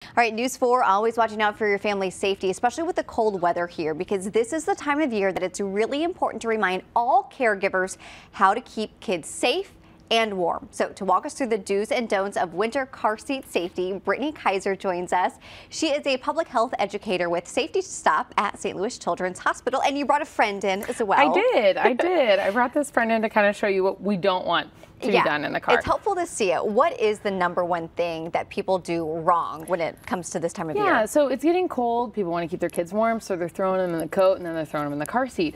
All right, News 4, always watching out for your family's safety, especially with the cold weather here, because this is the time of year that it's really important to remind all caregivers how to keep kids safe and warm. So to walk us through the do's and don'ts of winter car seat safety, Brittany Kaiser joins us. She is a public health educator with Safety Stop at St. Louis Children's Hospital, and you brought a friend in as well. I did. I brought this friend in to kind of show you what we don't want to be done in the car. It's helpful to see it. What is the #1 thing that people do wrong when it comes to this time of year? Yeah, so it's getting cold. People want to keep their kids warm, so they're throwing them in the coat and then they're throwing them in the car seat.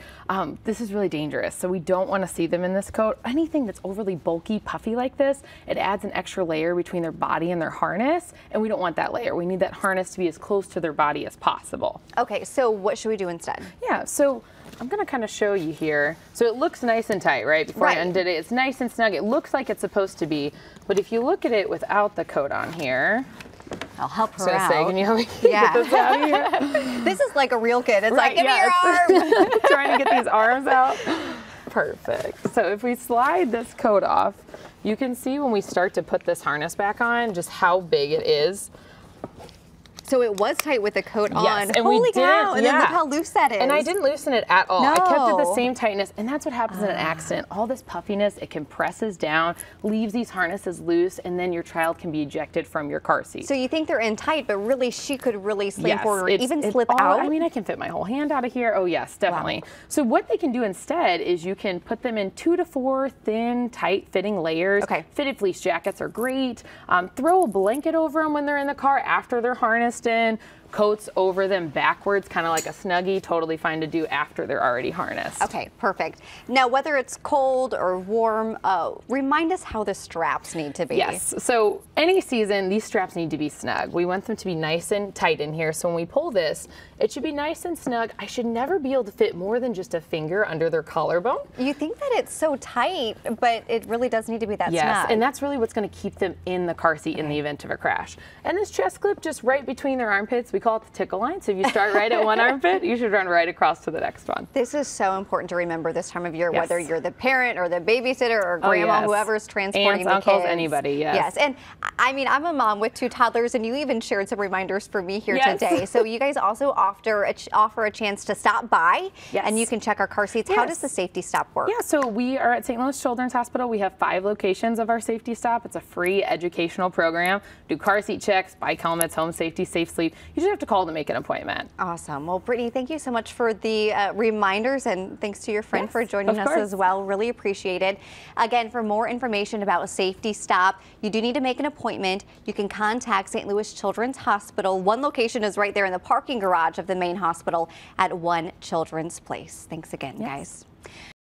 This is really dangerous, so we don't want to see them in this coat. Anything that's overly bulky, puffy like this, it adds an extra layer between their body and their harness, and we don't want that layer. We need that harness to be as close to their body as possible. Okay, so what should we do instead? Yeah, so I'm going to kind of show you here. So it looks nice and tight, right? Before I undid it, it's nice and snug. It looks like it's supposed to be, but if you look at it without the coat on here, I'll help her out. Can you help me get this out of here? This is like a real kid. It's like, give me your arm. Trying to get these arms out. Perfect. So if we slide this coat off, you can see when we start to put this harness back on just how big it is. So it was tight with the coat on. Yes, and Holy we didn't, cow, and then look how loose that is. And I didn't loosen it at all. No. I kept it the same tightness, and that's what happens in an accident. All this puffiness, it compresses down, leaves these harnesses loose, and then your child can be ejected from your car seat. So you think they're in tight, but really she could really slam forward or even slip out? I mean, I can fit my whole hand out of here. Oh yes, definitely. Wow. So what they can do instead is you can put them in 2 to 4 thin, tight fitting layers. Okay. Fitted fleece jackets are great. Throw a blanket over them when they're in the car after they're harnessed in. Coats over them backwards, kind of like a Snuggie, totally fine to do after they're already harnessed. Okay, perfect. Now, whether it's cold or warm, remind us how the straps need to be. Yes, so any season, these straps need to be snug. We want them to be nice and tight in here, so when we pull this, it should be nice and snug. I should never be able to fit more than just a finger under their collarbone. You think that it's so tight, but it really does need to be that snug. Yes, and that's really what's going to keep them in the car seat in the event of a crash. And this chest clip just right between their armpits, we call it the tickle line. So if you start right at one armpit, you should run right across to the next one. This is so important to remember this time of year, whether you're the parent or the babysitter or grandma, whoever's transporting Aunts, the uncles, kids. Anybody, yes. Yes, and I mean, I'm a mom with 2 toddlers, and you even shared some reminders for me here today. So you guys also offer a chance to stop by, and you can check our car seats. How does the Safety Stop work? Yeah, so we are at St. Louis Children's Hospital. We have 5 locations of our Safety Stop. It's a free educational program. Do car seat checks, bike helmets, home safety, safe sleep. You just have to call to make an appointment. Awesome. Well, Brittany, thank you so much for the reminders, and thanks to your friend for joining us as well. Really appreciate it. Again, for more information about a Safety Stop, you do need to make an appointment. You can contact St. Louis Children's Hospital. One location is right there in the parking garage of the main hospital at 1 Children's Place. Thanks again, guys.